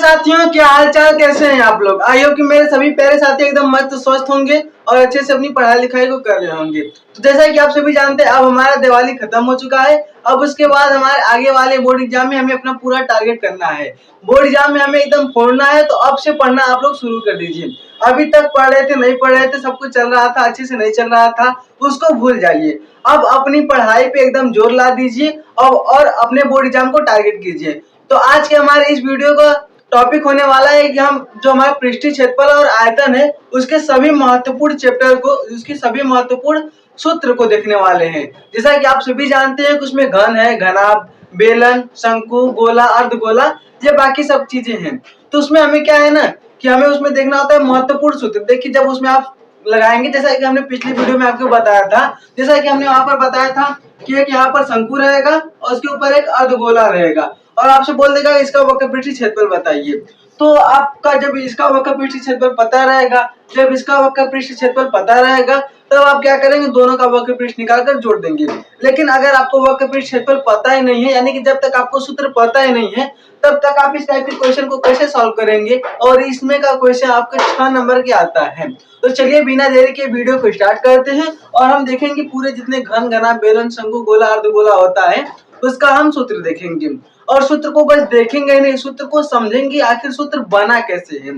साथियों, क्या हाल चाल, कैसे हैं आप लोग। आई होप कि मेरे सभी प्यारे साथी एकदम मस्त स्वस्थ होंगे और अच्छे से अपनी पढ़ाई लिखाई को कर रहे होंगे। तो जैसा कि आप सभी जानते हैं, अब हमारा दिवाली खत्म हो चुका है। अब उसके बाद हमारे आगे वाले बोर्ड एग्जाम में हमें अपना पूरा टारगेट करना है। बोर्ड एग्जाम में हमें एकदम फोड़ना है, तो अब से पढ़ना आप लोग शुरू कर दीजिए। अभी तक पढ़ रहे थे, नहीं पढ़ रहे थे, सब कुछ चल रहा था, अच्छे से नहीं चल रहा था, उसको भूल जाइए। अब अपनी पढ़ाई पे एकदम जोर ला दीजिए और अपने बोर्ड एग्जाम को टारगेट कीजिए। तो आज के हमारे इस वीडियो का टॉपिक होने वाला है कि हम जो हमारा पृष्ठीय क्षेत्रफल और आयतन है उसके सभी महत्वपूर्ण चैप्टर को, उसकी सभी महत्वपूर्ण सूत्र को देखने वाले हैं। जैसा कि आप सभी जानते हैं कि उसमें घन है, घनाभ, बेलन, शंकु, गोला, अर्धगोला, ये बाकी सब चीजें हैं। तो उसमें हमें क्या है ना कि हमें उसमें देखना होता है महत्वपूर्ण सूत्र। देखिए, जब उसमें आप लगाएंगे, जैसा कि हमने पिछली वीडियो में आपको बताया था, जैसा कि हमने वहां पर बताया था कि एक यहाँ पर शंकु रहेगा और उसके ऊपर एक अर्धगोला रहेगा और आपसे बोल देगा इसका वक्रपृष्ठीय क्षेत्रफल बताइए। तो आपका जब इसका वक्रपृष्ठीय क्षेत्रफल पता रहेगा, जब इसका वक्रपृष्ठीय क्षेत्रफल पता रहेगा, तब आप क्या करेंगे, दोनों का वक्रपृष्ठ निकालकर जोड़ देंगे। लेकिन अगर आपको वक्रपृष्ठ क्षेत्रफल पता ही नहीं है, यानी कि जब तक आपको सूत्र पता ही नहीं है, तब तक आप इस टाइप के क्वेश्चन को कैसे सॉल्व करेंगे। और इसमें का क्वेश्चन आपका 6 नंबर के आता है। तो चलिए बिना देरी के वीडियो को स्टार्ट करते हैं और हम देखेंगे पूरे जितने घन, घना, बेलन, शंकु, गोला, अर्धगोला होता है उसका हम सूत्र देखेंगे। और सूत्र को बस देखेंगे नहीं, सूत्र को समझेंगे आखिर सूत्र बना कैसे है।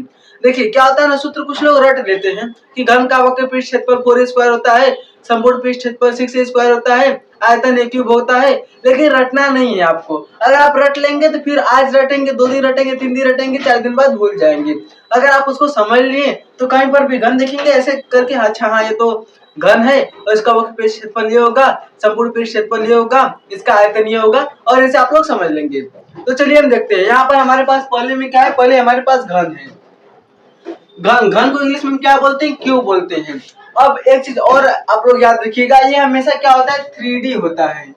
देखिए क्या होता है ना, सूत्र कुछ लोग रट लेते हैं कि घन का वक्रपृष्ठ क्षेत्रफल 4 स्क्वायर होता है, संपूर्ण पृष्ठ क्षेत्रफल 6 स्क्वायर होता है, आयतन a क्यूब होता है। लेकिन रटना नहीं है आपको। अगर आप रट लेंगे तो फिर आज रटेंगे, 2 दिन रटेंगे, 3 दिन रटेंगे, 4 दिन बाद भूल जाएंगे। अगर आप उसको समझ लिए तो कहीं पर भी घन देखेंगे ऐसे करके, अच्छा हाँ ये तो घन है और इसका वक्रपृष्ठ क्षेत्रफल ये होगा, संपूर्ण पृष्ठ क्षेत्रफल ये होगा, इसका आयतन ये होगा, और ऐसे आप लोग समझ लेंगे। तो चलिए हम देखते हैं। यहाँ पर हमारे पास पहले में क्या है, पहले हमारे पास घन है। घन, घन को इंग्लिश में क्या बोलते हैं, क्यूब बोलते हैं। अब एक चीज और आप लोग याद रखिएगा, ये हमेशा क्या होता है, 3D होता है।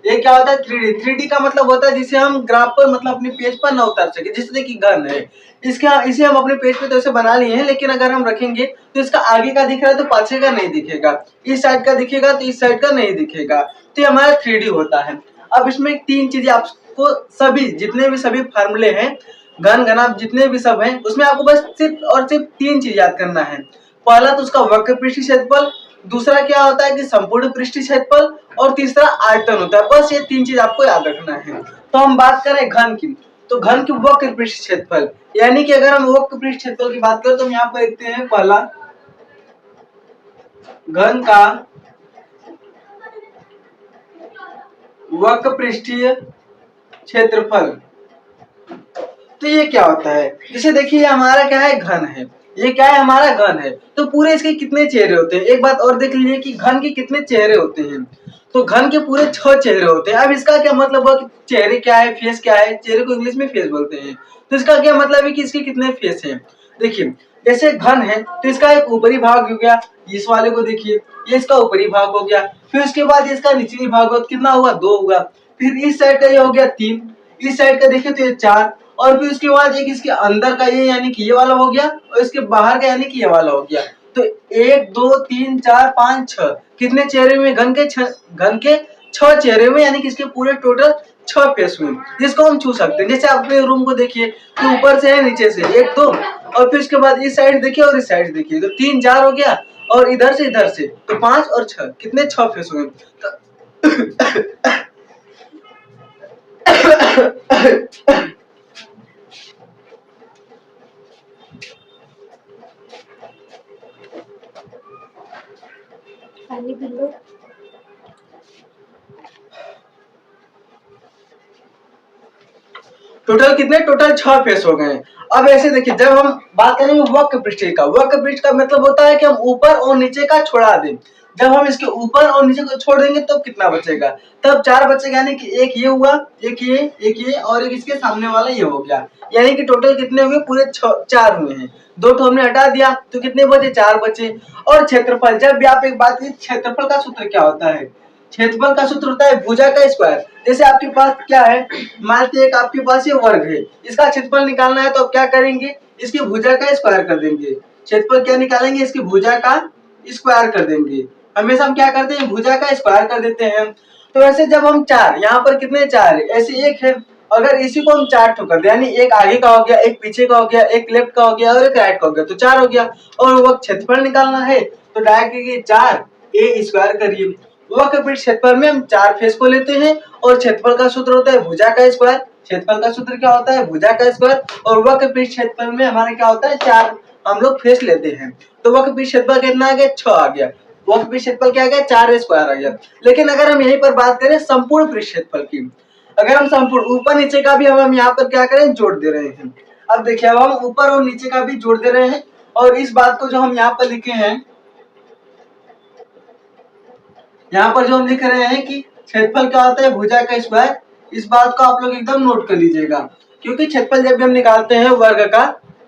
ये क्या होता है, 3D। 3D का मतलब होता है जिसे हम ग्राफ पर, मतलब अपने पेज पर ना उतार सके। जैसे कि घन है, इसे हम अपने पेज पे तो ऐसे बना लिए हैं, लेकिन अगर हम रखेंगे तो इसका आगे का दिख रहा है तो पाछे का नहीं दिखेगा, इस साइड का दिखेगा तो इस साइड का नहीं दिखेगा। तो ये हमारा 3D होता है। अब इसमें 3 चीजें आपको, सभी जितने भी सभी फार्मूले हैं, घन, घनाभ, जितने भी सब हैं, उसमें आपको बस सिर्फ और सिर्फ 3 चीज याद करना है। पहला तो उसका वक्रपृष्ठीय क्षेत्रफल, दूसरा क्या होता है कि संपूर्ण पृष्ठीय क्षेत्रफल, और तीसरा आयतन होता है। बस ये 3 चीज आपको याद रखना है। तो हम बात करें घन की, तो घन की वक्रपृष्ठीय क्षेत्रफल, यानी कि अगर हम वक्रपृष्ठीय क्षेत्रफल की बात करें तो हम यहाँ पर देखते हैं, पहला घन का वक्रपृष्ठीय क्षेत्रफल। तो ये क्या होता है, जैसे देखिए हमारा क्या है, घन है। ये क्या है, हमारा घन है। तो पूरे इसके कितने चेहरे होते हैं, एक बात और देख लीजिए कि घन के कितने चेहरे होते हैं। तो घन के पूरे 6 चेहरे होते हैं। अब इसका क्या मतलब हुआ कि चेहरे क्या है, फेस क्या है। चेहरे को इंग्लिश में फेस बोलते हैं। तो इसका क्या मतलब है कि इसके कितने फेस हैं। देखिए जैसे घन है तो इसका एक ऊपरी भाग हो गया, इस वाले को देखिए, ये इसका ऊपरी भाग हो गया। फिर उसके बाद इसका निचली भाग हो, कितना हुआ, 2 हुआ। फिर इस साइड का ये हो गया 3, इस साइड का देखिए तो ये 4, और फिर उसके बाद एक इसके अंदर का ये, यानी कि ये वाला हो गया, और इसके बाहर का यानी कि ये वाला हो गया। तो 1 2 3 4 5 6, कितने चेहरे हुए, घन के 6 चेहरे हुए, यानी कि इसके पूरे टोटल 6 फेस हुए, जिसको हम छू सकते हैं। जैसे अपने रूम को देखिए तो ऊपर से है, नीचे से 1 2, और फिर उसके बाद इस साइड देखिए और इस साइड देखिए, तो 3 4 हो गया, और इधर से तो 5 और 6, कितने 6 फेस हुए। टोटल कितने, टोटल 6 फेस हो गए। अब ऐसे देखिए, जब हम बात करेंगे वक्रपृष्ठ का, वक्रपृष्ठ का मतलब होता है कि हम ऊपर और नीचे का छोड़ा दें। जब हम इसके ऊपर और नीचे को छोड़ देंगे तो कितना बचेगा, तब 4 बचेगा, यानी कि एक ये हुआ, एक ये और एक इसके सामने वाला ये हो गया। यानी कि टोटल कितने हुए, पूरे 4 हुए हैं। 2 तो हमने हटा दिया तो कितने बचे, 4 बचे। और क्षेत्रफल, जब भी आप एक बात की, क्षेत्रफल का सूत्र क्या होता है, क्षेत्रफल का सूत्र होता है भुजा का स्क्वायर। जैसे आपके पास क्या है, मान लीजिए एक आपके पास ये वर्ग है, इसका क्षेत्रफल निकालना है तो आप क्या करेंगे, इसकी भुजा का स्क्वायर कर देंगे। क्षेत्रफल क्या निकालेंगे, इसकी भुजा का स्क्वायर कर देंगे। हमेशा हम क्या करते हैं, भुजा का स्क्वायर कर देते हैं। तो ऐसे जब हम 4, यहाँ पर कितने 4 है, ऐसे एक है, अगर इसी को हम 4 ठोकर दें, यानी एक आगे का हो गया, एक पीछे का हो गया, एक लेफ्ट का हो गया और एक राइट का हो गया, तो 4 हो गया। और वक्त क्षेत्रफल निकालना है तो डायरेक्ट 4 a स्क्वायर करिए। वक्र पृष्ठ क्षेत्रफल में हम 4 फेस को लेते हैं और क्षेत्रफल का सूत्र होता है भुजा का स्क्वायर। क्षेत्रफल का सूत्र क्या होता है? भुजा का स्क्वायर। और वक्र पृष्ठ क्षेत्रफल में हमारा क्या होता है? 4 हम लोग फेस लेते हैं। तो वक्र पृष्ठ क्षेत्रफल कितना आ गया? 6 आ गया। वक्र पृष्ठ क्षेत्रफल क्या आ गया? 4 स्क्वायर आ गया। लेकिन अगर हम यहीं पर बात करें संपूर्ण पृष्ठ क्षेत्रफल की, अगर हम संपूर्ण ऊपर नीचे का भी हम यहाँ पर क्या करें? जोड़ दे रहे हैं। अब देखिए, अब हम ऊपर और नीचे का भी जोड़ दे रहे हैं और इस बात को जो हम यहाँ पर लिखे हैं, यहाँ पर जो हम लिख रहे हैं कि क्षेत्रफल क्या होता है? भुजा का स्क्वायर। इस बात को आप लोग एकदम नोट कर लीजिएगा, क्योंकि क्षेत्रफल जब भी हम निकालते हैं वर्ग का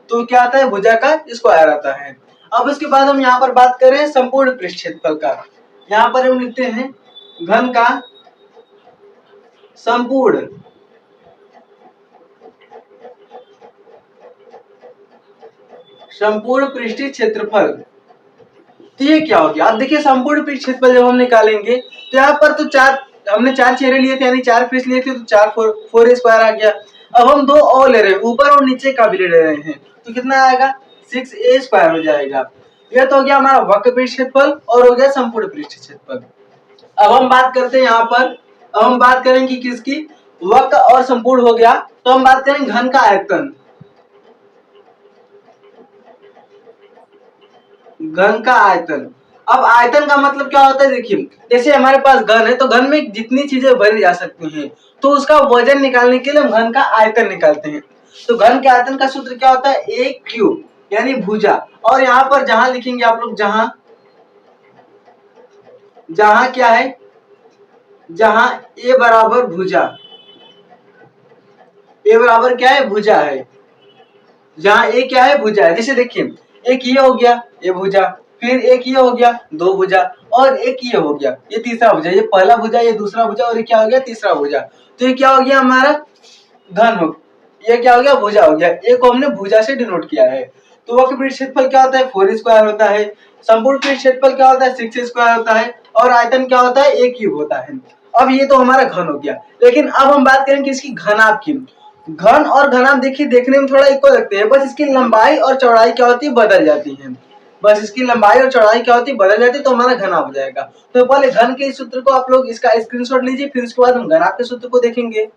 तो क्या आता है? भुजा का स्क्वायर आता है। अब उसके बाद हम यहाँ पर बात करें संपूर्ण पृष्ठ क्षेत्रफल का। यहाँ पर हम लिखते हैं घन का संपूर्ण पृष्ठीय क्षेत्रफल। तो ये क्या हो गया? अब देखिए, संपूर्ण पृष्ठ क्षेत्रफल जब हम निकालेंगे तो यहाँ पर तो हमने 4 चेहरे लिए थे, यानी 4 फेस लिए थे, तो 4 स्क्वायर आ गया। अब हम 2 और ले रहे हैं, ऊपर और नीचे का भी ले रहे हैं, तो कितना आएगा? 6a स्क्वायर हो जाएगा। यह तो हो गया हमारा वक्र पृष्ठ क्षेत्रफल और हो गया संपूर्ण पृष्ठ क्षेत्रफल। अब हम बात करते हैं यहाँ पर, अब हम बात करेंगे किसकी? वक्र और संपूर्ण हो गया, तो हम बात करेंगे घन का आयतन। घन का आयतन। अब आयतन का मतलब क्या होता है? देखिए, जैसे हमारे पास घन है तो घन में जितनी चीजें भरी जा सकती हैं, तो उसका वजन निकालने के लिए हम घन का आयतन निकालते हैं। तो घन के आयतन का सूत्र क्या होता है? a क्यूब, यानी भुजा। और यहाँ पर जहां लिखेंगे आप लोग, जहां क्या है? जहां a बराबर भुजा, a बराबर क्या है? भुजा है। जहां a क्या है? भुजा है। जैसे देखिए, एक ये हो गया, ये भुजा, फिर एक ये हो गया, 2 भुजा, और एक ये हो गया, ये तीसरा भुजा। ये पहला भुजा, ये दूसरा भुजा, और ये क्या हो गया? तीसरा भुजा। तो ये क्या हो गया? हमारा घन हो, ये क्या हो गया? भुजा हो गया। एक को हमने भुजा से डिनोट किया है। तो वक्र पृष्ठ क्षेत्रफल क्या होता है? 4 स्क्वायर होता है। संपूर्ण पृष्ठ क्षेत्रफल क्या होता है? 6 स्क्वायर होता है। और आयतन क्या होता है? a क्यूब होता है। अब ये तो हमारा घन हो गया, लेकिन अब हम बात करेंगे इसकी घनाभ की। घन और घनाभ देखिए, देखने में थोड़ा इक्वल लगते हैं, बस इसकी लंबाई और चौड़ाई क्या होती है? बदल जाती है। बस इसकी लंबाई और चौड़ाई क्या होती है? बदल जाती है, तो हमारा घनाभ हो जाएगा। तो पहले घन के सूत्र को आप लोग इसका स्क्रीनशॉट लीजिए, फिर उसके बाद हम घनाभ के सूत्र को देखेंगे।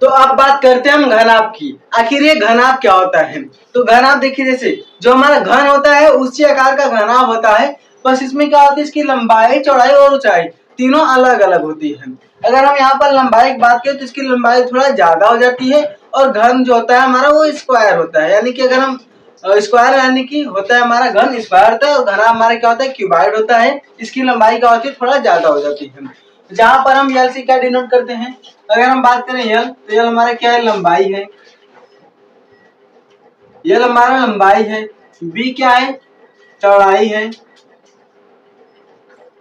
तो अब बात करते हैं हम घनाभ की। आखिर ये घनाभ क्या होता है? तो घनाभ देखिए, जैसे जो हमारा घन होता है उसी आकार का घनाभ होता है, बस इसमें क्या होती है? इसकी लंबाई, चौड़ाई और ऊंचाई तीनों अलग अलग होती है। अगर हम यहाँ पर लंबाई की बात करें तो इसकी लंबाई थोड़ा ज्यादा हो जाती है, और घन जो होता है हमारा वो स्क्वायर होता है। यानी कि अगर हम स्क्वायर, यानी कि होता है हमारा घन स्क्वायर होता है, और घना हमारा क्या होता है? क्यूबाइड होता है। इसकी लंबाई क्या होती है? थोड़ा ज्यादा हो जाती है। जहां पर हम यल से क्या डिनोट करते हैं? अगर हम बात करें यल, तो यल हमारा क्या है? लंबाई है। यल हमारा लंबाई है। बी क्या है? चौड़ाई है।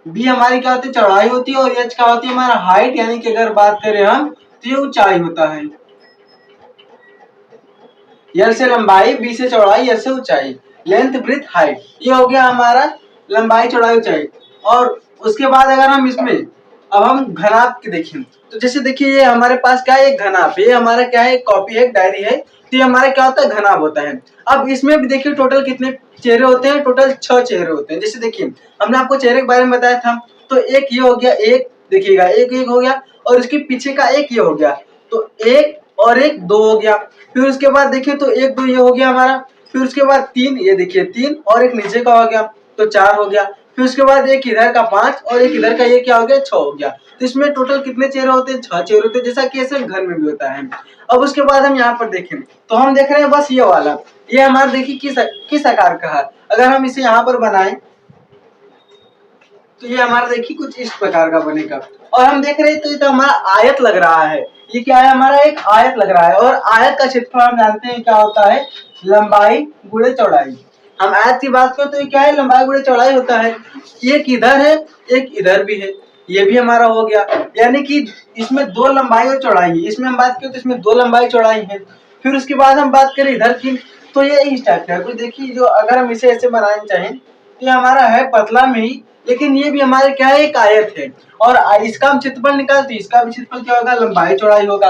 बी हमारी क्या होती है? चौड़ाई होती है। और एच क्या होती है? हमारा हाइट, यानी कि अगर बात करें हम तो ये ऊंचाई होता है। यल से लंबाई, बी से चौड़ाई, एच से ऊंचाई, लेंथ, ब्रेथ, हाइट। ये हो गया हमारा लंबाई, चौड़ाई, ऊंचाई। और उसके बाद अगर हम इसमें अब हम घनाभ के देखें, तो जैसे देखिए, ये हमारे पास क्या है? एक घनाभ। ये हमारा क्या है? कॉपी है, डायरी है। तो ये हमारा क्या होता है? घनाभ होता है। अब इसमें भी देखिए टोटल कितने चेहरे होते हैं? टोटल 6 चेहरे होते हैं। जैसे देखिए, हमने आपको चेहरे के बारे में बताया था, तो एक ये हो गया, एक देखिएगा, एक हो गया, और इसके पीछे का एक ये हो गया, तो एक और एक 2 हो गया। फिर उसके बाद देखिए, तो 1 2 ये हो गया हमारा। फिर उसके बाद 3, ये देखिए 3, और एक नीचे का हो गया, तो 4 हो गया। फिर उसके बाद एक इधर का 5, और एक इधर का ये क्या हो गया? 6 हो गया। तो इसमें टोटल कितने चेहरे होते हैं? 6 चेहरे होते हैं, जैसा कि ऐसे घर में भी होता है। अब उसके बाद हम यहाँ पर देखें, तो हम देख रहे हैं बस ये वाला, ये हमारा देखिए किस आकार का है। अगर हम इसे यहाँ पर बनाएं तो ये हमारा देखिए कुछ इस प्रकार का बनेगा। और हम देख रहे हैं तो ये तो हमारा आयत लग रहा है। ये क्या है? हमारा एक आयत लग रहा है। और आयत का क्षेत्रफल हम जानते हैं क्या होता है? लंबाई गुणे चौड़ाई। हम आयत की बात करें तो ये क्या है? लंबाई गुणे चौड़ाई होता है। एक इधर है, एक इधर भी है, ये भी हमारा हो गया। यानी कि इसमें 2 लंबाई और चौड़ाई है। इसमें हम बात करें तो इसमें 2 लंबाई चौड़ाई है। फिर उसके बाद हम बात करें इधर की, तो ये इस टाइप का है कुछ। देखिए, जो अगर हम इसे ऐसे बनाना चाहें तो ये हमारा है पतला में ही, लेकिन ये भी हमारे क्या है, एक आयत है। और इसका हम क्षेत्रफल निकालते, इसका भी क्षेत्रफल क्या होगा, लंबाई चौड़ाई होगा।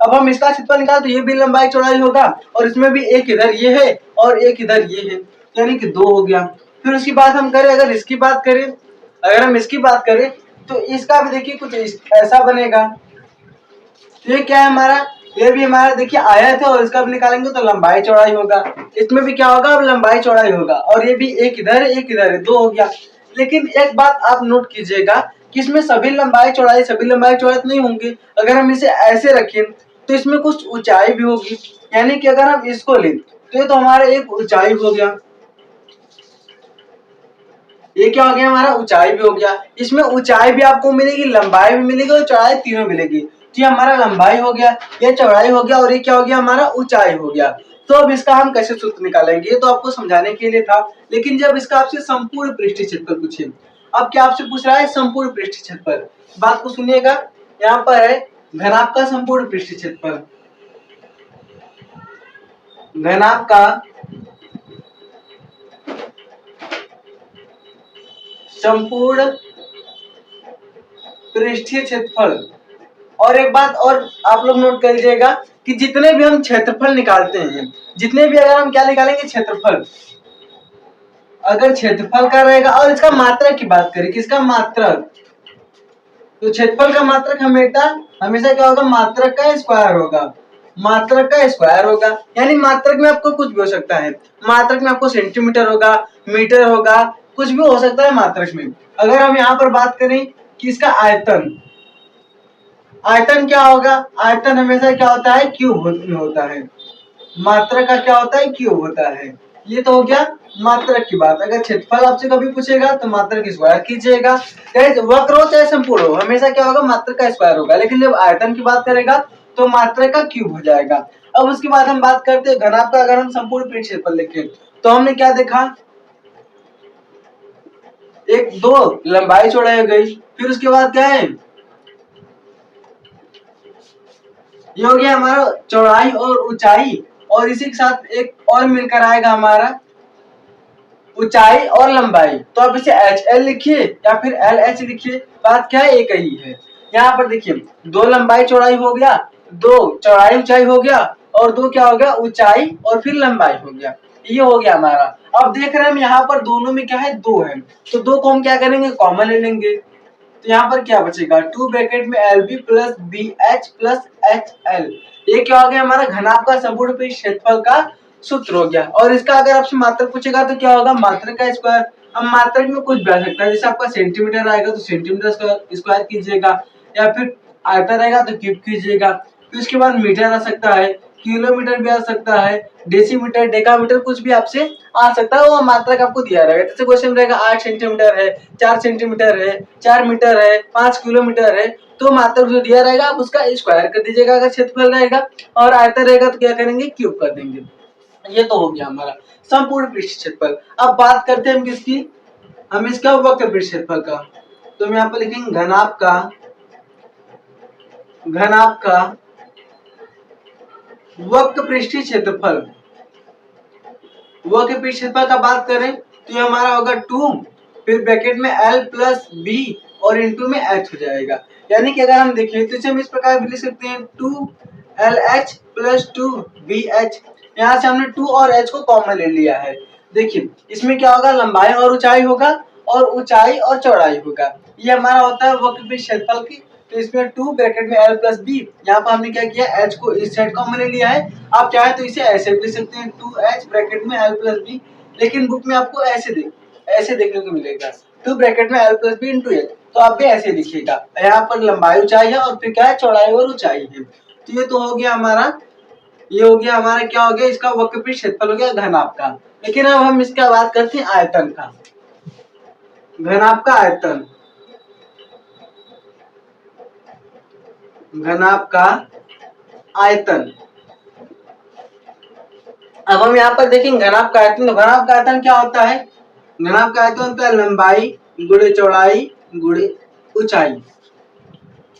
अब हम इसका क्षेत्रफल निकालते, ये भी लंबाई चौड़ाई होगा, और इसमें भी एक इधर ये है और एक इधर ये है, यानी कि 2 हो गया। फिर उसकी बात हम करें, अगर इसकी बात करें, अगर हम इसकी बात करें तो इसका भी देखिए कुछ ऐसा बनेगा। ये क्या है हमारा, ये भी हमारा देखिए आयत है, और इसका भी निकालेंगे तो लंबाई चौड़ाई होगा। इसमें भी क्या होगा, अब लंबाई चौड़ाई होगा, और ये भी एक इधर है एक इधर है, 2 हो गया। लेकिन एक बात आप नोट कीजिएगा कि इसमें सभी लंबाई चौड़ाई तो नहीं होंगे। अगर हम इसे ऐसे रखें तो इसमें कुछ ऊंचाई भी होगी, यानी कि अगर हम इसको लें तो ये तो हमारा एक ऊंचाई हो गया, ये क्या हो गया हमारा, ऊंचाई भी हो गया। इसमें ऊंचाई भी आपको मिलेगी, लंबाई भी मिलेगी और चौड़ाई तीनों मिलेगी। तो ये हमारा लंबाई हो गया, ये चौड़ाई हो गया, और ये क्या हो गया हमारा, ऊंचाई हो गया। तो अब इसका हम कैसे सूत्र निकालेंगे, ये तो आपको समझाने के लिए था। लेकिन जब इसका आपसे संपूर्ण पृष्ठीय क्षेत्रफल पूछे, अब क्या आपसे पूछ रहा है, संपूर्ण पृष्ठीय क्षेत्रफल। बात को सुनिएगा, यहाँ पर है घनाभ का संपूर्ण पृष्ठीय क्षेत्रफल, घनाभ का संपूर्ण पृष्ठीय क्षेत्रफल। और एक बात और आप लोग नोट कर लीजिएगा कि जितने भी हम क्षेत्रफल निकालते हैं, जितने भी अगर हम क्या निकालेंगे, क्षेत्रफल, अगर क्षेत्रफल का रहेगा और इसका मात्रक की बात करें, किसका मात्रक, तो क्षेत्रफल का मात्रक हमेशा क्या होगा, मात्रक का स्क्वायर होगा, मात्रक का स्क्वायर होगा। यानी मात्रक में आपको कुछ भी हो सकता है, मात्रक में आपको सेंटीमीटर होगा, मीटर होगा, कुछ भी हो सकता है मात्रक में। अगर हम यहाँ पर बात करें कि इसका आयतन, आयतन क्या होगा, आयतन हमेशा क्या होता है, क्यूब में होता है। मात्रक का क्या होता है, क्यूब होता है। ये तो हो गया मात्रक की बात। अगर क्षेत्रफल आपसे कभी पूछेगा तो मात्रक स्क्वायर कीजिएगा, चाहे वक्र हो चाहे संपूर्ण हो, हमेशा क्या होगा, मात्रक का स्क्वायर होगा। लेकिन जब आयतन की बात करेगा तो मात्रक का क्यूब हो जाएगा। अब उसके बाद हम बात करते हैं घनाभ का। अगर हम संपूर्ण पृष्ठ क्षेत्रफल लिखें तो हमने क्या देखा, एक 2 लंबाई चौड़ाई हो गई, फिर उसके बाद क्या है, ये हो गया हमारा चौड़ाई और ऊंचाई, और इसी के साथ एक और मिलकर आएगा हमारा ऊंचाई और लंबाई। तो आप इसे HL लिखिए या फिर LH लिखिए, बात क्या है, एक ही है। यहाँ पर देखिए 2 लंबाई चौड़ाई हो गया, 2 चौड़ाई ऊंचाई हो गया, और 2 क्या हो गया, ऊंचाई और फिर लंबाई हो गया। ये हो गया हमारा। अब देख रहे हैं हम यहाँ पर दोनों में क्या है, 2 है, तो 2 को हम क्या करेंगे, कॉमन ले लेंगे। तो यहाँ पर क्या बचेगा, 2 ब्रैकेट में LB plus BH plus HL। ये क्या हो गया हमारा, घनाभ का संपूर्ण पृष्ठ क्षेत्रफल का सूत्र हो गया। और इसका अगर आपसे मात्रक पूछेगा तो क्या होगा, मात्रक का स्क्वायर। अब मात्रक में कुछ भी आ सकता है, जैसे आपका सेंटीमीटर आएगा तो सेंटीमीटर स्क्वायर कीजिएगा, या फिर आयतन रहेगा तो क्यूब कीजिएगा। फिर उसके बाद मीटर आ सकता है, किलोमीटर भी आ सकता है, डेसीमीटर, डेकामीटर, कुछ भी आपसे आ सकता है, वो मात्रक आपको दिया रहेगा। जैसे क्वेश्चन रहेगा 8 सेंटीमीटर है, 4 सेंटीमीटर है, 4 मीटर है, 5 किलोमीटर है, तो मात्रक जो दिया रहेगा आप उसका स्क्वायर कर दीजिएगा अगर क्षेत्रफल रहेगा, और आयतन रहेगा तो क्या करेंगे, क्यूब कर देंगे। ये तो हो गया हमारा संपूर्ण पृष्ठ क्षेत्रफल। अब बात करते हैं हम किसकी, हम इसका वक्र पृष्ठ क्षेत्रफल का। तो हम यहाँ पर लिखेंगे घनाभ का वक्र पृष्ठीय क्षेत्रफल। वक्र पृष्ठ क्षेत्रफल का बात करें तो ये हमारा होगा 2, फिर ब्रैकेट में L प्लस B और इनटू में H हो जाएगा। यानी कि अगर हम देखें तो इसे हम इस प्रकार भी लिख सकते हैं 2LH प्लस 2BH। यहाँ से हमने 2 और H को कॉमन ले लिया है। देखिए इसमें क्या होगा, लंबाई और ऊंचाई होगा, और ऊंचाई और चौड़ाई होगा। ये हमारा होता है वक्र पृष्ठ क्षेत्रफल की। तो इसमें 2 ब्रैकेट में L प्लस B, यहाँ पर हमने क्या किया, H को इस साइड कॉमन ले लिया है। आप चाहे तो इसे ऐसे भी लिख सकते हैं 2H ब्रैकेट में L प्लस B, लेकिन बुक में आपको ऐसे देखने को मिलेगा 2 ब्रैकेट में L plus B into H, तो आप भी ऐसे लिखिएगा। यहाँ पर लंबाई ऊंचाई है और फिर क्या है, चौड़ाई और ऊंचाई है। तो ये तो हो गया हमारा, ये हो गया हमारा क्या हो गया, इसका वक्र पृष्ठ क्षेत्रफल हो गया घनाभ का। लेकिन अब हम इसका बात करते हैं आयतन का, घनाभ का आयतन, घनाभ का आयतन। अब हम यहाँ पर देखेंगे घनाभ का आयतन। तो घनाभ का आयतन क्या होता है, घनाभ का आयतन होता है लंबाई गुणे चौड़ाई गुणे ऊंचाई,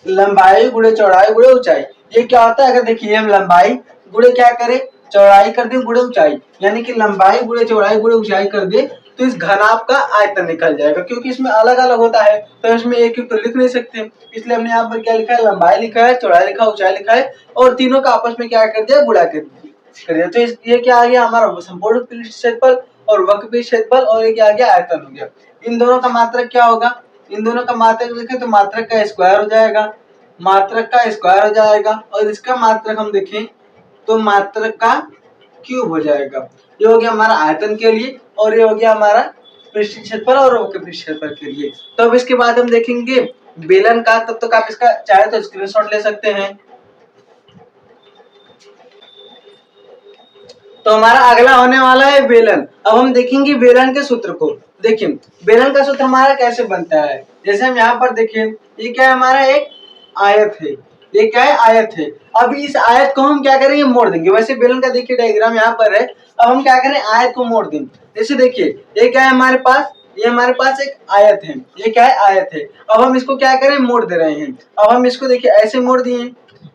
लंबाई गुणे चौड़ाई गुणे ऊंचाई। ये क्या होता है, अगर देखिए हम लंबाई गुणे क्या करें, चौड़ाई कर दे गुणे ऊंचाई, यानी कि लंबाई गुणे चौड़ाई गुणे ऊंचाई कर दे तो इस घनाभ का आयतन निकल जाएगा। क्योंकि इसमें अलग अलग होता है तो इसमें एक एक तो लिख नहीं सकते, इसलिए हमने यहाँ पर क्या लिखा है, लंबाई लिखा है, चौड़ाई लिखा है, ऊंचाई लिखा है और तीनों का आपस में क्या कर दिया, गुणा कर दिया। तो ये क्या आ गया हमारा संपूर्ण पृष्ठ क्षेत्रफल और वक्र पृष्ठ क्षेत्रफल, और ये क्या आ गया, आयतन हो गया। इन दोनों का मात्रक क्या होगा, इन दोनों का मात्रक देखें तो मात्रक का स्क्वायर हो जाएगा, मात्रक का स्क्वायर हो जाएगा, और इसका मात्रक हम देखें तो मात्रक का क्यूब हो जाएगा। ये हो गया हमारा आयतन के लिए और ये हो गया हमारा पृष्ठ क्षेत्रफल और वक्र पृष्ठ क्षेत्रफल के लिए। तो अब इसके बाद हम देखेंगे बेलन का, तब तक आप इसका चाहे तो स्क्रीनशॉट ले सकते हैं। तो हमारा अगला होने वाला है बेलन। अब हम देखेंगे बेलन के सूत्र को। देखिए बेलन का सूत्र हमारा कैसे बनता है, जैसे हम यहाँ पर देखें, ये क्या है, हमारा एक आयत है, ये क्या है, आयत है। अब इस आयत को हम क्या करेंगे, मोड़ देंगे। वैसे बेलन का देखिए डायग्राम यहाँ पर है, अब हम क्या करें, आयत को मोड़ देंगे। जैसे देखिए ये क्या है हमारे पास, ये हमारे पास एक आयत है, ये क्या है, आयत है। अब हम इसको क्या करें, मोड़ दे रहे हैं। अब हम इसको देखिए ऐसे मोड़ दिए,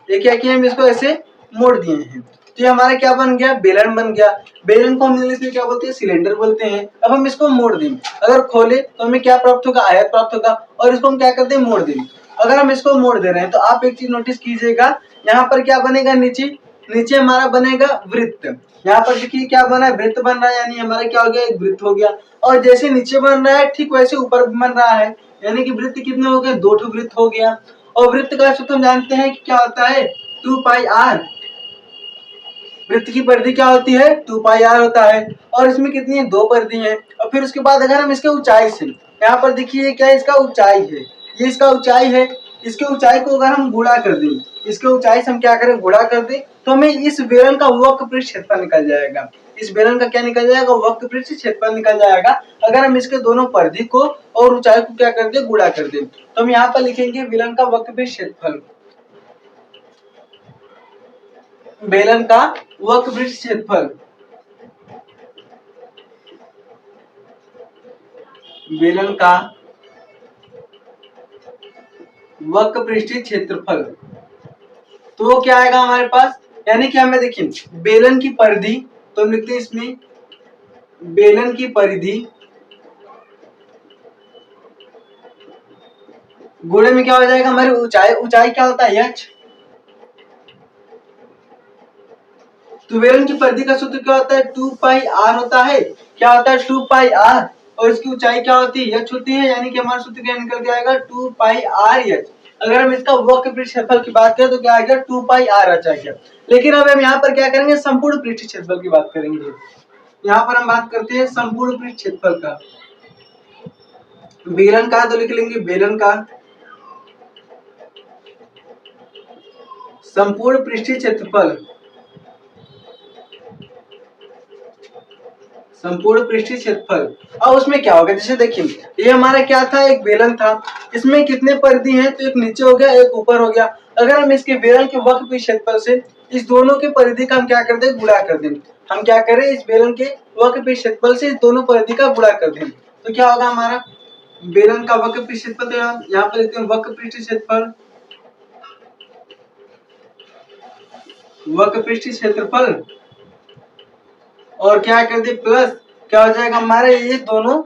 ये क्या किया, हम इसको ऐसे मोड़ दिए हैं, तो ये हमारा क्या बन गया, बेलन बन गया। बेलन को हम इंग्लिश में क्या बोलते हैं, सिलेंडर बोलते हैं। अब हम इसको मोड़ दें, अगर खोले तो हमें क्या प्राप्त होगा, आयत प्राप्त होगा, और इसको हम क्या करते हैं, मोड़ दें। अगर हम इसको मोड़ दे रहे हैं तो आप एक चीज नोटिस कीजिएगा, यहाँ पर क्या बनेगा, नीचे नीचे हमारा बनेगा वृत्त। यहाँ पर देखिए क्या बना है, वृत्त बन रहा है, यानी हमारा क्या हो गया, एक वृत्त हो गया। और जैसे नीचे बन रहा है ठीक वैसे ऊपर बन रहा है, यानी कि वृत्त कितने हो गए, 2 वृत्त हो गया। और वृत्त का सूत्र हम जानते हैं कि क्या होता है, 2 पाई आर। वृत्त की परिधि क्या होती है, 2 पाई आर होता है। और इसमें कितनी है, 2 परिधि है। और फिर उसके बाद अगर हम इसके ऊंचाई से, यहाँ पर देखिए क्या है, इसका ऊंचाई है, ये इसका ऊंचाई है, इसके ऊंचाई को अगर हम गुणा कर दें, इसके ऊंचाई से हम क्या करें, गुणा कर दें, तो हमें इस बेलन का वक्र पृष्ठ क्षेत्रफल निकल जाएगा। इस बेलन का क्या निकल जाएगा, वक्र पृष्ठ क्षेत्रफल निकल जाएगा, अगर हम इसके दोनों परिधि को और ऊंचाई को क्या कर दे, गुणा कर दे। तो हम यहाँ पर लिखेंगे बेलन का वक्र पृष्ठ क्षेत्रफल, बेलन का वक्र पृष्ठ क्षेत्रफल, बेलन का वक्र पृष्ठीय क्षेत्रफल। तो वो क्या आएगा हमारे पास, यानी कि हमें देखिए बेलन की परिधि, तो हम लिखते हैं इसमें बेलन की परिधि गुणे में क्या हो जाएगा, हमारी ऊंचाई, ऊंचाई क्या होता है, h। तो बेलन की परिधि का सूत्र क्या होता है, 2 पाई आर होता है, क्या होता है, 2 पाई आर, और इसकी ऊंचाई क्या होती है, h होती है, यानी कि हमारा सूत्र क्या निकल के आएगा, 2 पाई आर h। अगर हम इसका वक्र पृष्ठ क्षेत्रफल की बात करें तो क्या आएगा, 2 पाई आर h आ गया। लेकिन अब हम यहाँ पर क्या करेंगे, संपूर्ण पृष्ठ क्षेत्रफल की बात करेंगे। यहाँ पर हम बात करते हैं संपूर्ण पृष्ठ क्षेत्रफल का। बेलन का तो लिख लेंगे बेलन का संपूर्ण पृष्ठीय क्षेत्रफल, संपूर्ण पृष्ठीय क्षेत्रफल। अब उसमें क्या होगा, जैसे देखिए ये हमारा क्या था, एक बेलन था, इसमें कितने परिधि हैं, तो एक नीचे हो गया, एक ऊपर हो गया। अगर हम इसके बेलन के वक्र पृष्ठ क्षेत्रफल से इस दोनों के परिधि का हम क्या कर दें, गुणा कर दें। हम क्या करें, इस बेलन के वक्र पृष्ठ क्षेत्रफल से इस दोनों परिधि का गुणा कर दें, तो क्या होगा हमारा बेलन का वक्र पृष्ठ क्षेत्रफल। तो यहाँ पर लिखते हैं वक्र पृष्ठ क्षेत्रफल, वक्र पृष्ठ क्षेत्रफल, और क्या कर दे प्लस, क्या हो जाएगा हमारे ये दोनों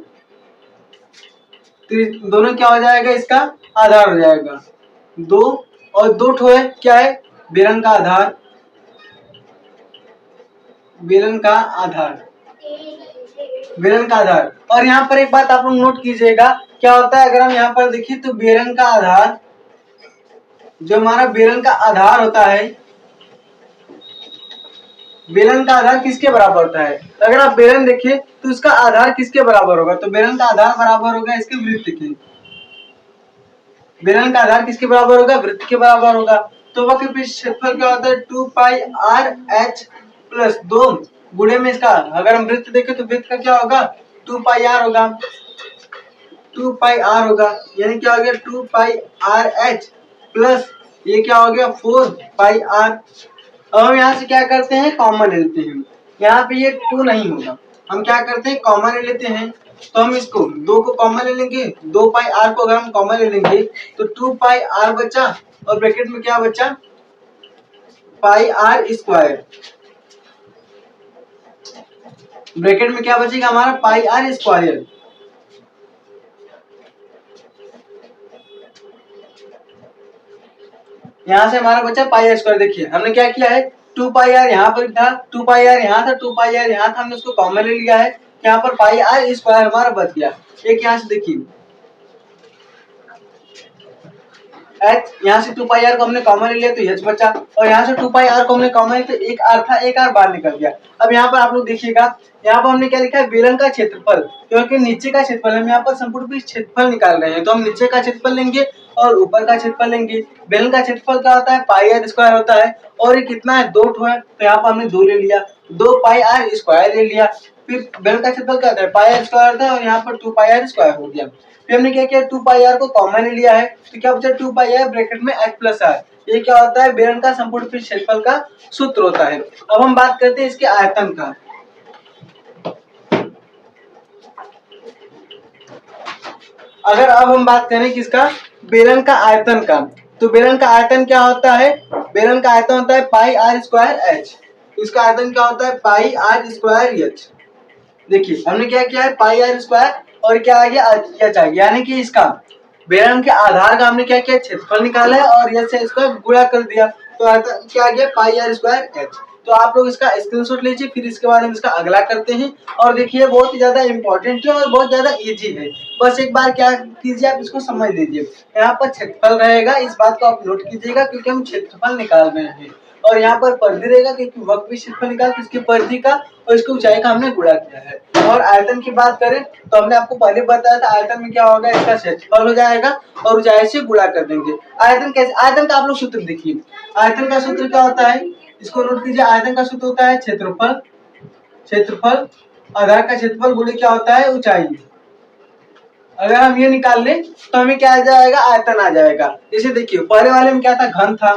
दोनों क्या हो जाएगा, इसका आधार हो जाएगा। 2 और 2 ठो है, क्या है, बेलन का आधार, बेलन का आधार, बेलन का आधार। और यहाँ पर एक बात आप लोग नोट कीजिएगा, क्या होता है, अगर हम यहाँ पर देखिए तो बेलन का आधार, जो हमारा बेलन का आधार होता है, बेलन का आधार किसके बराबर होता है, अगर आप बेलन देखिए तो उसका आधार किसके बराबर होगा, तो बेलन का आधार बराबर होगा इसके वृत्त के। बेलन का आधार किसके बराबर होगा, वृत्त के बराबर होगा। तो वक्र पृष्ठ क्षेत्रफल क्या होता है, 2 पाई आर एच प्लस 2 गुणे में इसका, अगर हम वृत्त देखें तो वृत्त का क्या होगा, 2 पाई आर होगा, 2 पाई आर होगा, यानी क्या हो गया, 2 पाई आर एच प्लस ये क्या हो गया, 4 पाई आर। अब हम यहाँ से क्या करते हैं, कॉमन ले लेते हैं, यहाँ पे ये 2 नहीं होगा, हम क्या करते हैं, कॉमन ले लेते हैं। तो हम इसको 2 को कॉमन ले लेंगे, 2 पाई आर को अगर हम कॉमन ले लेंगे तो 2 पाई आर बचा, और ब्रैकेट में क्या बचा, पाई आर स्क्वायर। ब्रैकेट में क्या बचेगा हमारा पाई आर स्क्वायर। यहाँ से हमारा बचा पाई आर स्क्वायर। देखिए हमने क्या किया है, 2 पाई आर यहाँ पर था, 2 पाई आर यहाँ था, 2 पाई आर यहाँ था, हमने उसको कॉमन ले लिया है, यहाँ पर पाई आर स्क्वायर हमारा बच गया। एक यहाँ से देखिए एच, यहाँ से 2 पाई आर को हमने कॉमन ले लिया तो एच बचा, और यहाँ से 2 पाई आर को हमने कॉमन लिया तो एक आर था, एक आर बाहर निकल गया। अब यहाँ पर आप लोग देखिएगा, यहाँ पर हमने क्या लिखा है, बेलन का क्षेत्रफल, क्योंकि नीचे का क्षेत्रफल हम यहाँ पर संपूर्ण पृष्ठ क्षेत्रफल निकाल रहे हैं, तो हम नीचे का क्षेत्रफल लेंगे और ऊपर का क्षेत्रफल लेंगे। बेलन का क्षेत्रफल क्या होता है, पाई आर स्क्वायर होता है, और ये कितना है, 2 ठो है, तो यहाँ पर हमने 2 ले लिया, 2 पाई आर स्क्वायर ले लिया। फिर बेलन का क्षेत्रफल क्या होता है, पाई आर स्क्वायर होता है, और यहाँ पर 2 पाई आर स्क्वायर हो गया। फिर हमने क्या किया, 2 पाई आर को कॉमन लिया है, तो क्या बचा, 2 पाई आर ब्रैकेट में एच प्लस आर। ये क्या होता है, बेलन का संपूर्ण पृष्ठ क्षेत्रफल का सूत्र होता है। अब हम बात करते हैं इसके आयतन का। अगर अब हम बात करें किसका, बेलन का आयतन का, तो बेलन का आयतन क्या होता है, बेलन का आयतन होता है पाई आर स्क्वायर एच। इसका आयतन क्या होता है, पाई आर स्क्वायर एच। देखिए हमने क्या किया है, पाई आर स्क्वायर और क्या आ गया, एच आ गया, यानी कि इसका बेलन के आधार का हमने क्या किया, क्षेत्रफल निकाला है और एच से इसको गुणा कर दिया, तो आयतन क्या आ गया, पाई आर स्क्वायर एच। तो आप लोग इसका स्क्रीनशॉट लीजिए, फिर इसके बाद हम इसका अगला करते हैं। और देखिए बहुत ही ज्यादा इंपॉर्टेंट है और बहुत ज्यादा इजी है, बस एक बार क्या कीजिए, आप इसको समझ लीजिए। यहाँ पर क्षेत्रफल रहेगा, इस बात को आप नोट कीजिएगा, क्योंकि हम क्षेत्रफल निकाल रहे हैं। और यहाँ पर परिधि रहेगा, क्योंकि वक्र भी क्षेत्रफल निकाल किसकी परिधि का और इसकी ऊंचाई का हमने गुणा किया है। और आयतन की बात करें तो हमने आपको पहले बताया था, आयतन में क्या होगा, इसका क्षेत्रफल हो जाएगा और ऊंचाई से गुणा कर देंगे। आयतन कैसे, आयतन का आप लोग सूत्र देखिए, आयतन का सूत्र क्या होता है, इसको नोट कीजिए। आयतन का सूत्र होता है क्षेत्रफल, क्षेत्रफल आधार का क्षेत्रफल गुणे क्या होता है, ऊंचाई। अगर हम ये निकाल लें तो हमें क्या आ जाएगा, आयतन आ जाएगा। जैसे देखिए पहले वाले में क्या था, घन था,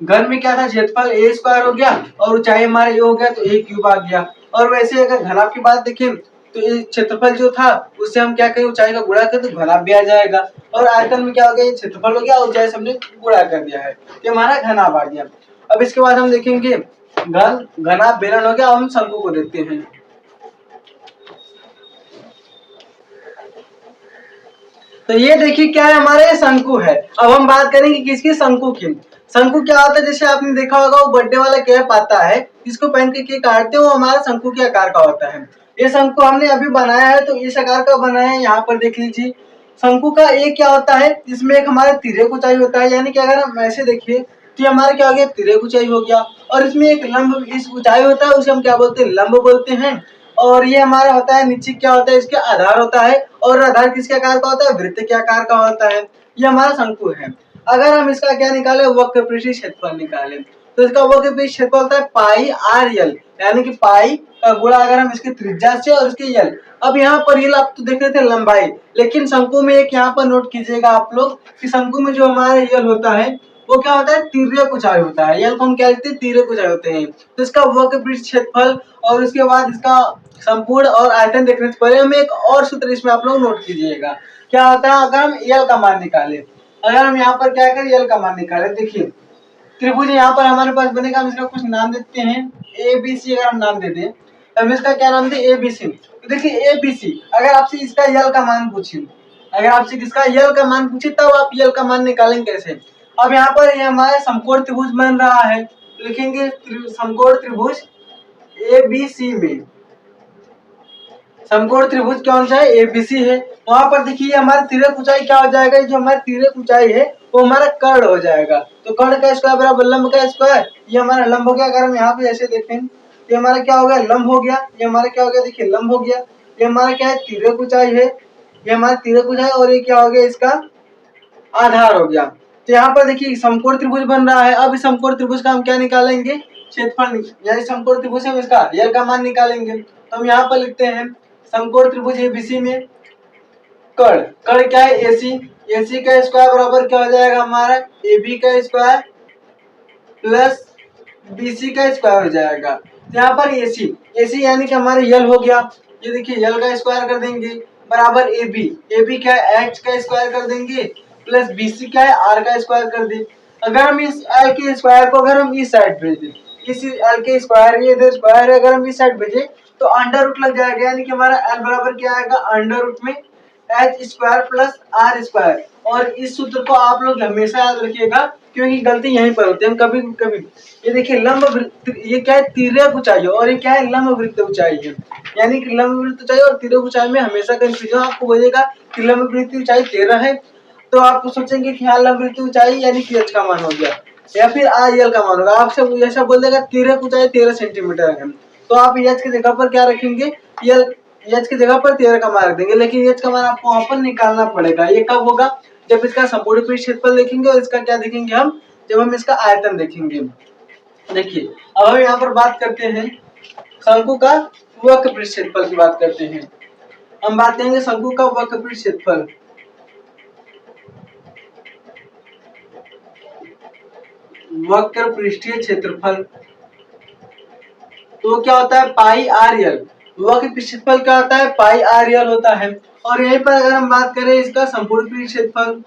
घन में क्या था, क्षेत्रफल ए स्क्वायर हो गया और ऊंचाई हमारे ये हो गया, तो ए क्यूब आ गया। और वैसे अगर घनाभ की बात देखें तो ये क्षेत्रफल जो था उससे हम क्या करें, ऊंचाई का गुणा करें तो घनाभ भी आ जाएगा। और आयतन में क्या हो गया, ये क्षेत्रफल हो गया और ऊंचाई से हमने गुणा कर दिया है, ये हमारा घनाभ आ गया। अब इसके बाद हम देखेंगे घन, घनाभ बेलन हो गया। अब हम शंकु को देखते हैं। तो ये देखिए क्या है, हमारे शंकु है। अब हम बात करेंगे किसकी, शंकु की। शंकु क्या होता है, जैसे आपने देखा होगा वो बर्थडे वाला कैप आता है, जिसको पहन के केक काटते हैं, वो हमारा शंकु के आकार का होता है। ये शंकु हमने अभी बनाया है, तो इस आकार का बनाया है, यहाँ पर देख लीजिए। शंकु का एक क्या होता है, इसमें एक हमारा तिर्यक ऊंचाई होता है, यानी कि अगर हम ऐसे देखिए तो हमारा क्या हो गया, तिर्यक ऊंचाई हो गया। और इसमें एक लंब इस ऊंचाई होता है, उसे हम क्या बोलते हैं, लंब बोलते हैं। और ये हमारा होता है नीचे क्या होता है, इसके आधार होता है, और आधार किसके आकार का होता है, वृत्त के आकार का होता है। ये हमारा शंकु है। अगर हम इसका क्या निकाले, वक्र पृष्ठ क्षेत्रफल निकाले, तो इसका वक्र पृष्ठ क्षेत्रफल होता है पाई आर यल, यानी कि पाई का गुणा अगर हम इसके त्रिज्या से और इसके यल। अब यहाँ पर यल आप तो देख रहे थे लंबाई, लेकिन शंकु में एक यहाँ पर नोट कीजिएगा आप लोग कि शंकु में जो हमारा यल होता है वो क्या होता है, तिर्यक ऊंचाई होता है। यल को हम क्या लिखते हैं, तिर्यक ऊंचाई होते हैं। तो इसका वक्र पृष्ठ क्षेत्रफल और उसके बाद इसका संपूर्ण और आयतन देखने से पहले हमें एक और सूत्र इसमें आप लोग नोट कीजिएगा। क्या होता है, अगर हम यल का मान निकाले, अगर हम यहाँ पर क्या करें, यल का मान निकाले, देखिए त्रिभुज यहाँ पर हमारे पास बनेगा, हम इसका कुछ नाम देते हैं ए बी सी। अगर हम नाम दे दें तो हम इसका क्या नाम दें, ए बी सी। तो देखिए ए बी सी, अगर आपसे इसका यल का मान पूछे, अगर आपसे किसका यल का मान पूछे, तब आप यल का मान निकालेंगे कैसे। अब यहाँ पर ये हमारा समकोण त्रिभुज बन रहा है, लिखेंगे समकोण त्रिभुज ए बी सी में, समकोण त्रिभुज कौन सा है, एबीसी है। वहां पर देखिए हमारी तिर्यक ऊंचाई क्या हो जाएगा, जो हमारी तिर्यक ऊंचाई है वो हमारा कर्ण हो जाएगा। तो कर्ण का स्क्वायर बराबर लंब का स्क्वायर, ये हमारा लंब हो गया। अगर हम यहाँ पे जैसे देखें ये हमारा क्या हो गया, लंब हो गया। ये हमारा क्या हो गया, देखिए लंब हो गया। ये हमारा क्या है, तिर्यक ऊंचाई है, ये हमारा तिर्यक ऊंचाई, और ये क्या हो गया, इसका आधार हो गया। तो यहाँ पर देखिए समकोण त्रिभुज बन रहा है। अब इस समकोण त्रिभुज का हम क्या निकालेंगे, क्षेत्रफल, यानी समकोण त्रिभुज है इसका यल का मान निकालेंगे। तो हम यहाँ पर लिखते हैं समकोण त्रिभुज एबीसी में कर्ण, कर्ण क्या है, एसी, एसी का स्क्वायर बराबर क्या हो जाएगा हमारा, एबी का स्क्वायर प्लस बीसी का स्क्वायर हो जाएगा। तो यहाँ पर एसी, एसी यानी कि हमारे यल हो गया। ये देखिए यल का स्क्वायर कर देंगे बराबर एबी, एबी क्या है, एच का स्क्वायर कर देंगे प्लस बीसी क्या है, आर का स्क्वायर कर दें। अगर हम इस एल के स्क्वायर को अगर हम इस साइड भेज दें, इस एल के स्क्वायर, ये इधर स्क्वायर है, अगर हम इस साइड भेजें तो अंडर रूट लग जाएगा, यानी कि हमारा एल बराबर क्या आएगा, अंडर रूट में H square plus R square. और इस सूत्र को आप लोग हमेशा याद रखिएगा, क्योंकि गलती यहीं पर होती है। हम कभी कभी ये देखिए लंब वृत्त, ये क्या है, तिर्यक ऊंचाई और ये क्या है, लंब वृत्त ऊंचाई है। यानी कि लंब वृत्त ऊंचाई और तिर्यक ऊंचाई में हमेशा कंफ्यूजन आपको बोलेगा कि लंब वृत्त ऊंचाई 13 है, तो आप सोचेंगे कि हाँ लंब वृत्त ऊंचाई यानी कि एच का मान हो गया, या फिर आर एल का मान होगा। आपसे ऐसा बोल देगा तिर्यक ऊंचाई 13 सेंटीमीटर है, तो आप एच की जगह पर क्या रखेंगे, एच की जगह पर 13 का मान रख देंगे। लेकिन एच का मान आपको वहां पर निकालना पड़ेगा। ये कब होगा, जब इसका संपूर्ण पृष्ठ क्षेत्रफल देखेंगे और इसका क्या देखेंगे हम, जब हम इसका आयतन देखेंगे। देखिए अब हम यहाँ पर बात करते हैं शंकु का वक्र पृष्ठ क्षेत्रफल की बात करते हैं। हम बात करेंगे शंकु का वक्र पृष्ठ क्षेत्रफल। वक्र पृष्ठीय क्षेत्रफल तो क्या होता है, पाई आर एल। वक्र पृष्ठ क्षेत्रफल क्या होता है, पाई आर एल होता है। और यहीं पर अगर हम बात करें इसका संपूर्ण पृष्ठ क्षेत्रफल,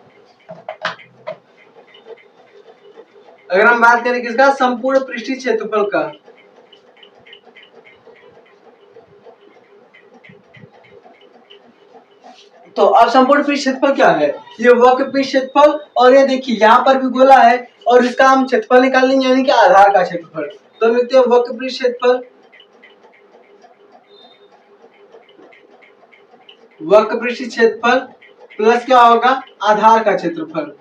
अगर हम बात करें किसका, संपूर्ण पृष्ठीय क्षेत्रफल का, तो अब संपूर्ण पृष्ठ क्षेत्रफल क्या है, ये वक्र पृष्ठ क्षेत्रफल। और ये देखिए यहाँ पर भी गोला है और इसका हम क्षेत्रफल निकाल लेंगे, यानी कि आधार का क्षेत्रफल। तो हम लिखते हैं वक्र पृष्ठ क्षेत्रफल, वक्र पृष्ठ क्षेत्रफल प्लस क्या होगा, आधार का क्षेत्रफल।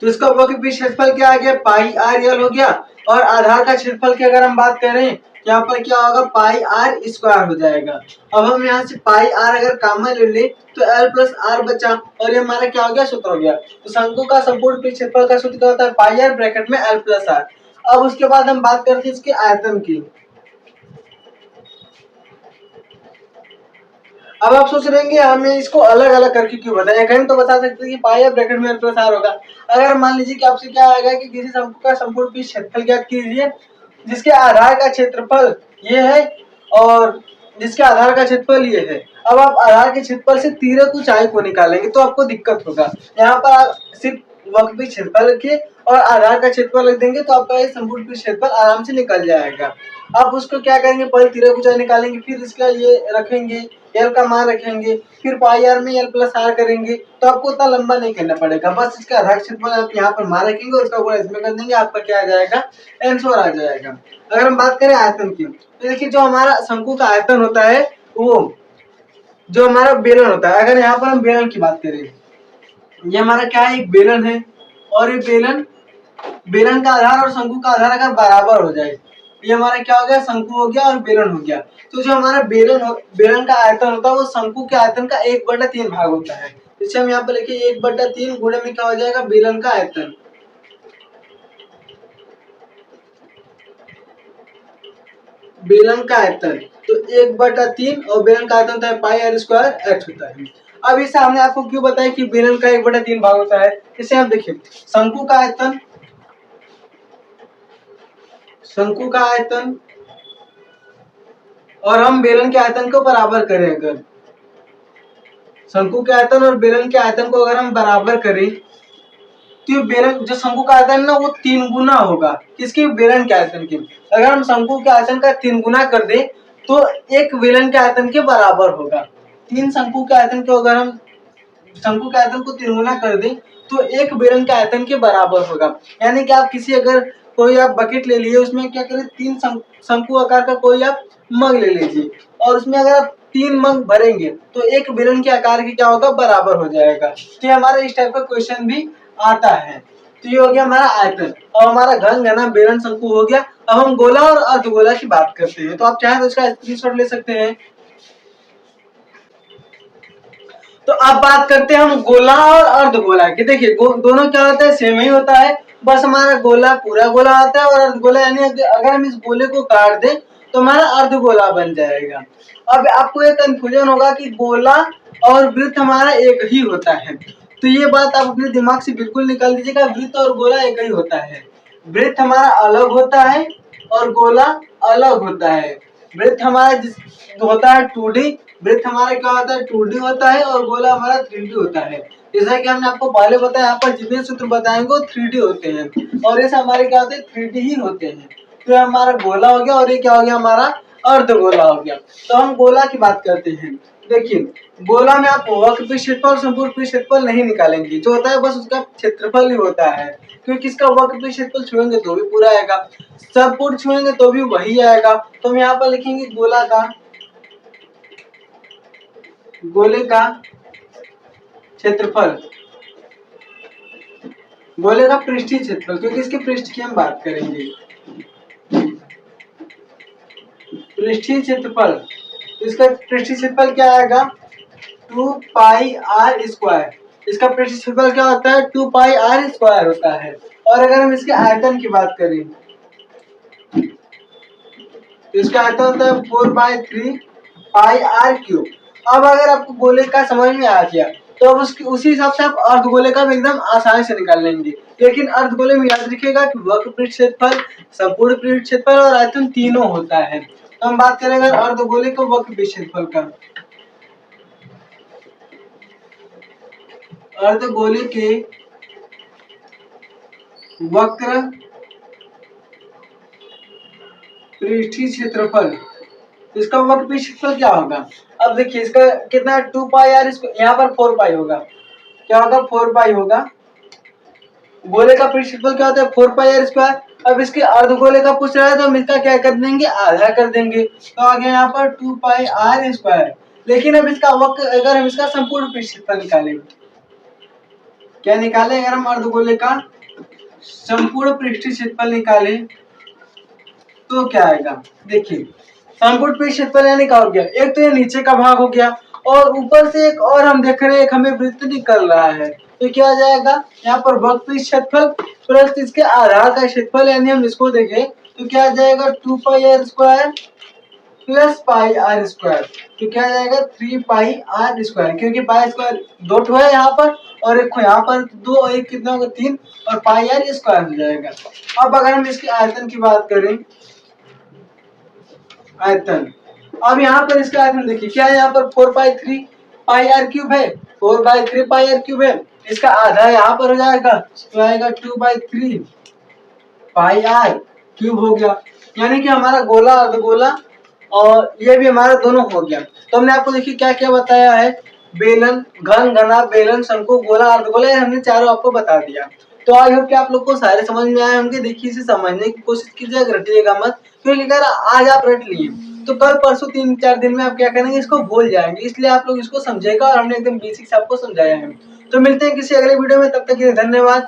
तो इसका वक्र पृष्ठ क्षेत्रफल क्या आ गया, पाई आर एल हो गया। और आधार का क्षेत्रफल की अगर हम बात करें, यहाँ पर क्या होगा, पाई आर स्क्वायर हो जाएगा। अब हम यहाँ से पाई आर अगर कॉमन ले ले तो एल प्लस आर बचा, और ये हमारा क्या हो गया, सूत्र हो गया। तो शंकु का संपूर्ण पृष्ठ क्षेत्रफल का सूत्र क्या होता है, पाई आर ब्रैकेट में एल प्लस आर। अब उसके बाद हम बात करते हैं इसके आयतन की। अब आप सोच रहे हैं हमें इसको अलग अलग करके क्यों बताया, कहीं तो बता सकते हैं कि पाई आर ब्रैकेट में एल प्लस आर होगा। अगर मान लीजिए कि आपसे क्या आएगा कि किसी शंकु का संपूर्ण पृष्ठ क्षेत्रफल ज्ञात कीजिए जिसके आधार का क्षेत्रफल ये है और जिसके आधार का क्षेत्रफल ये है। अब आप आधार के क्षेत्रफल से तिर्यक ऊंचाई को निकालेंगे तो आपको दिक्कत होगा। यहाँ पर आप सिर्फ वक्र पृष्ठ क्षेत्रफल रखिए और आधार का क्षेत्रफल रख देंगे तो आपका ये संपूर्ण पृष्ठ क्षेत्रफल आराम से निकल जाएगा। अब उसको क्या करेंगे, पहले तिर्यक ऊंचाई निकालेंगे, फिर इसका ये रखेंगे, एल का मान रखेंगे, फिर पाई आर में एल प्लस आर करेंगे, तो आपको उतना लंबा नहीं करना पड़ेगा। बस इसका आधार क्षेत्रफल आप यहाँ पर मान रखेंगे और इसका गुणा इसमें कर देंगे, आपका क्या आ जाएगा, आंसर आ जाएगा। अगर हम बात करें आयतन की, तो देखिए जो हमारा शंकु का आयतन होता है वो जो हमारा बेलन होता है, अगर यहाँ पर हम बेलन की बात करें, ये हमारा क्या है, एक बेलन है। और ये बेलन का आधार और शंकु का आधार अगर बराबर हो जाए, ये हमारा क्या हो गया, शंकु हो गया और बेलन हो गया। तो जो हमारा बेलन का आयतन होता है वो शंकु के आयतन का 1/3 भाग होता है। जैसे हम यहाँ पे लिखिए 1/3 गुणे में क्या हो जाएगा, बेलन का आयतन। बेलन का आयतन तो 1/3 और बेलन का आयतन होता है पाई आर स्क्वायर एच होता है। अब इसे हमने आपको क्यों बताया कि बेलन का 1/3 भाग होता है, इसे आप देखिए शंकु का आयतन, शंकु का आयतन और हम बेलन के आयतन को बराबर करें, अगर शंकु के आयतन और बेलन के आयतन को अगर हम बराबर करें तो बेलन जो शंकु का आयतन ना वो 3 गुना होगा किसके, बेलन के आयतन के। अगर हम शंकु के आयतन का 3 गुना कर दें तो एक बेलन के आयतन के बराबर होगा। 3 शंकु के आयतन को अगर हम शंकु के आयतन को 3 गुना कर दें तो एक बेलन के आयतन के बराबर होगा। यानी कि आप किसी अगर कोई आप बकेट ले लिए, उसमें क्या करें, 3 शंकु आकार का कोई आप मग ले लीजिए और उसमें अगर आप 3 मग भरेंगे तो एक बेलन के आकार की क्या होगा, बराबर हो जाएगा। तो ये हमारा इस टाइप का क्वेश्चन भी आता है। तो ये हो गया हमारा आयतन और हमारा घन घना बेलन शंकु हो गया। अब हम गोला और अर्धगोला की बात करते हैं, तो आप चाहे तो इसका स्क्रीनशॉट ले सकते हैं। तो अब बात करते हैं हम गोला और अर्धगोला की। देखिए दोनों क्या होता है, सेम ही होता है, बस हमारा गोला पूरा गोला आता है और अर्धगोला यानी अगर हम इस गोले को काट दें तो हमारा अर्धगोला बन जाएगा। अब आपको एक कंफ्यूजन होगा कि गोला और वृत्त हमारा एक ही होता है, तो ये बात आप अपने दिमाग से बिल्कुल निकाल दीजिएगा, वृत्त और गोला एक ही होता है। वृत्त हमारा अलग होता है और गोला अलग होता है। वृत्त हमारा होता है 2D वृत्त हमारा क्या होता है 2D होता है और गोला हमारा 3D होता है। जैसा कि हमने आपको पहले बताया, यहाँ पर जितने सूत्र बताएंगे वो 3D होते हैं और ऐसे हमारे क्या होते हैं 3D ही होते हैं। तो हमारा गोला हो गया और ये क्या हो गया हमारा अर्धगोला हो गया। तो हम गोला की बात करते हैं। देखिए गोला में आप वक्र पृष्ठ क्षेत्रफल और संपूर्ण पृष्ठ क्षेत्रफल नहीं निकालेंगे, जो होता है बस उसका क्षेत्रफल ही होता है, क्योंकि इसका वक्र पृष्ठ क्षेत्रफल छुएंगे तो भी पूरा आएगा, संपूर्ण छुएंगे तो भी वही आएगा। तो हम यहाँ पर लिखेंगे गोले का क्षेत्रफल, गोले का पृष्ठीय क्षेत्रफल, क्योंकि इसके पृष्ठ की हम बात करेंगे। पृष्ठीय क्षेत्रफल, इसका पृष्ठीय क्षेत्रफल क्या आएगा 2 पाई आर स्क्वायर। इसका पृष्ठीय क्षेत्रफल क्या होता है 2 पाई आर स्क्वायर होता है। और अगर हम इसके आयतन की बात करें तो इसका आयतन होता है 4/3 पाई आर क्यूब। अब अगर आपको गोले का समझ में आ गया तो अब उसी हिसाब से आप अर्धगोले का भी एकदम आसानी से निकाल लेंगे। लेकिन अर्धगोले में याद रखिएगा कि वक्र पृष्ठ क्षेत्रफल, संपूर्ण पृष्ठ क्षेत्रफल और आयतन तीनों होता है। तो हम बात करेंगे अर्धगोले को वक्र पृष्ठ क्षेत्रफल का। अर्धगोले के वक्र पृष्ठीय क्षेत्रफल, इसका वक्र पृष्ठ क्षेत्रफल क्या होगा। अब देखिए इसका कितना 2 पाई आर, यहाँ पर 4 पाई होगा, क्या होगा 4 पाई होगा। गोले का पृष्ठ क्षेत्रफल क्या होता है 4 पाई आर स्क्वायर। अब इसके अर्धगोले का पूछ रहा है तो हम इसका क्या कर देंगे आधा कर देंगे, तो आ गया यहाँ पर 2 पाई आर स्क्वायर। लेकिन अब इसका वक्र, अगर हम इसका संपूर्ण पृष्ठ क्षेत्रफल निकालें, क्या निकालें, अगर हम अर्धगोले का संपूर्ण पृष्ठीय क्षेत्रफल निकालें तो क्या आएगा। देखिए संपूर्ण पृष्ठ क्षेत्रफल यानी क्या हो गया, एक तो ये नीचे का भाग हो गया और ऊपर से एक और हम देख रहे हैं एक हमें वृत्त निकल रहा है, तो क्या आ जाएगा यहाँ पर वक्र पृष्ठ क्षेत्रफल प्लस इसके आधार का क्षेत्रफल, यानी हम इसको देखें तो क्या आ जाएगा 2 pi r square plus pi r square, तो क्या आ जाएगा 3 पाई आर स्क्वायर, क्योंकि पाई स्क्वायर 2 है यहाँ पर और एक यहाँ पर 2 और एक कितना होगा 3 और पाई आर स्क्वायर हो जाएगा। अब अगर हम इसके आयतन की बात करें, आयतन, अब यहाँ पर इसका आयतन देखिए क्या है, यहाँ पर 4/3 पाई आर क्यूब है, 4/3 पाई आर क्यूब है, इसका आधा यहाँ पर हो जाएगा तो आएगा 2/3 पाई आर क्यूब हो गया। यानी कि हमारा गोला अर्धगोला और ये भी हमारा दोनों हो गया। तो हमने आपको देखिए क्या क्या बताया है, बेलन, घन, घना, बेलन, शंकु, गोला, अर्धगोला, हमने चारों आपको बता दिया। तो आई होप कि आप लोग को सारे समझ में आए होंगे। देखिए इसे समझने की कोशिश कीजिए, रटिएगा मत, क्योंकि अगर आज आप रट लिए तो कल परसों 3-4 दिन में आप क्या करेंगे इसको भूल जाएंगे, इसलिए आप लोग इसको समझेगा और हमने एकदम बेसिक से आपको समझाया है। तो मिलते हैं किसी अगले वीडियो में, तब तक के लिए धन्यवाद।